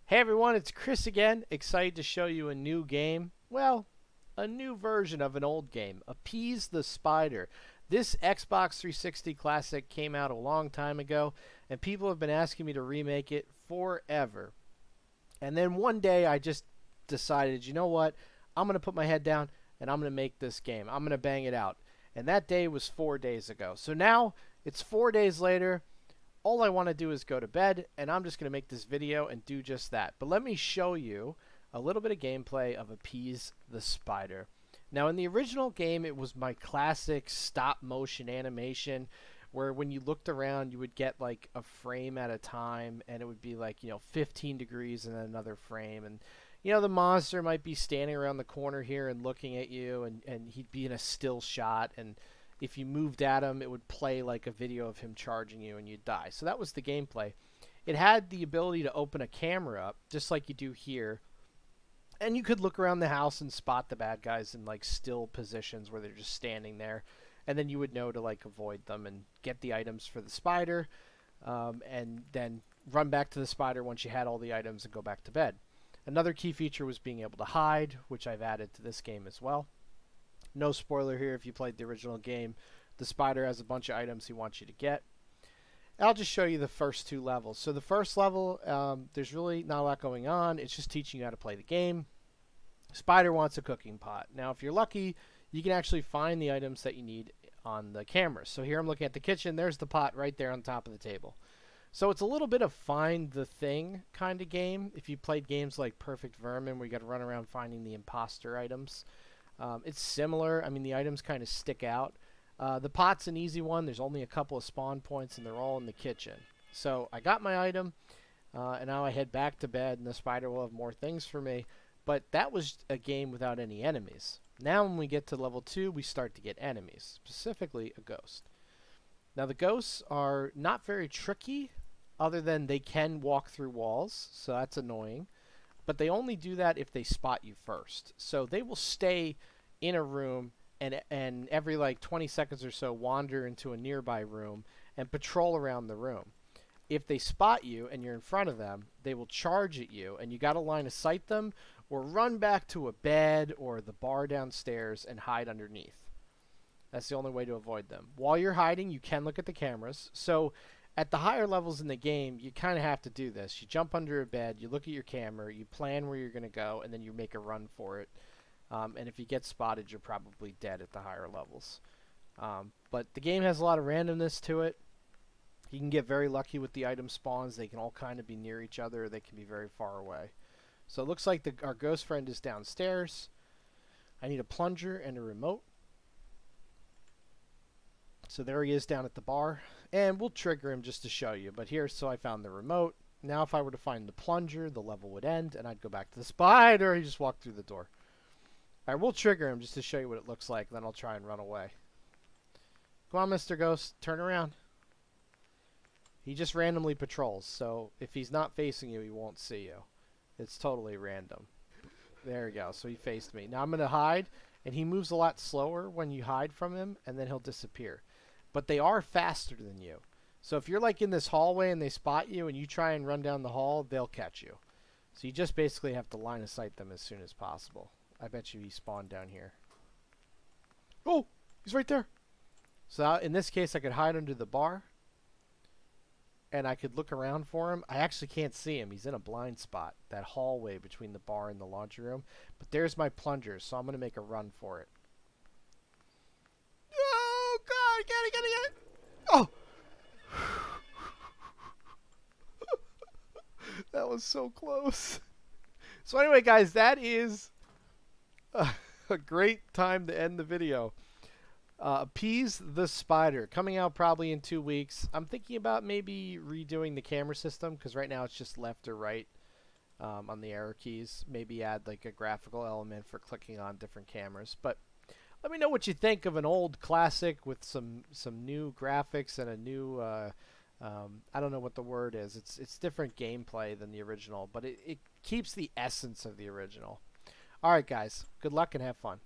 Hey everyone, it's Chris again, excited to show you a new game. Well, a new version of an old game, Appease the Spider. This Xbox 360 classic came out a long time ago, and people have been asking me to remake it forever. And then one day I just decided, you know what, I'm going to put my head down and I'm going to make this game. I'm going to bang it out. And that day was 4 days ago. So now it's 4 days later. All I want to do is go to bed, and I'm just going to make this video and do just that. But let me show you a little bit of gameplay of Appease the Spider. Now, in the original game, it was my classic stop-motion animation where when you looked around, you would get like a frame at a time, and it would be like, 15 degrees and then another frame. And, the monster might be standing around the corner here and looking at you, and he'd be in a still shot, and if you moved at him, it would play like a video of him charging you and you'd die. So that was the gameplay. It had the ability to open a camera up, just like you do here. And you could look around the house and spot the bad guys in like still positions where they're just standing there. And then you would know to like avoid them and get the items for the spider. And then run back to the spider once you had all the items and go back to bed. Another key feature was being able to hide, which I've added to this game as well. No spoiler here if you played the original game. The spider has a bunch of items he wants you to get. I'll just show you the first two levels. So the first level, there's really not a lot going on. It's just teaching you how to play the game. Spider wants a cooking pot. Now, if you're lucky, you can actually find the items that you need on the camera. So here I'm looking at the kitchen. There's the pot right there on top of the table. So it's a little bit of find the thing kind of game. If you played games like Perfect Vermin, where you got to run around finding the imposter items. It's similar. I mean, the items kind of stick out. The pot's an easy one. There's only a couple of spawn points, and they're all in the kitchen. So I got my item, and now I head back to bed, and the spider will have more things for me. But that was a game without any enemies. Now when we get to level 2, we start to get enemies, specifically a ghost. Now the ghosts are not very tricky, other than they can walk through walls, so that's annoying. But they only do that if they spot you first. So they will stay in a room and every like 20 seconds or so wander into a nearby room and patrol around the room. If they spot you and you're in front of them, they will charge at you, and you got to line of sight them or run back to a bed or the bar downstairs and hide underneath. That's the only way to avoid them. While you're hiding, you can look at the cameras. So at the higher levels in the game, you kind of have to do this. You jump under a bed, you look at your camera, you plan where you're going to go, and then you make a run for it. And if you get spotted, you're probably dead at the higher levels. But the game has a lot of randomness to it. You can get very lucky with the item spawns. They can all kind of be near each other, or they can be very far away. So it looks like our ghost friend is downstairs. I need a plunger and a remote. So there he is down at the bar. And we'll trigger him just to show you. But here, so I found the remote. Now if I were to find the plunger, the level would end, and I'd go back to the spider. He just walked through the door. Alright, we'll trigger him just to show you what it looks like. Then I'll try and run away. Come on, Mr. Ghost. Turn around. He just randomly patrols. So if he's not facing you, he won't see you. It's totally random. There we go. So he faced me. Now I'm going to hide. And he moves a lot slower when you hide from him. And then he'll disappear. But they are faster than you. So if you're like in this hallway and they spot you and you try and run down the hall, they'll catch you. So you just basically have to line of sight them as soon as possible. I bet you he spawned down here. Oh, he's right there. So in this case, I could hide under the bar. And I could look around for him. I actually can't see him. He's in a blind spot. That hallway between the bar and the laundry room. But there's my plunger, so I'm going to make a run for it. Oh, God. Get it. Oh. That was so close. So anyway, guys, that is a great time to end the video. Appease the Spider, coming out probably in 2 weeks. I'm thinking about maybe redoing the camera system, because right now it's just left or right on the arrow keys. Maybe add like a graphical element for clicking on different cameras. But let me know what you think of an old classic with some new graphics and a new I don't know what the word is. It's different gameplay than the original, but it keeps the essence of the original. Alright guys, good luck and have fun.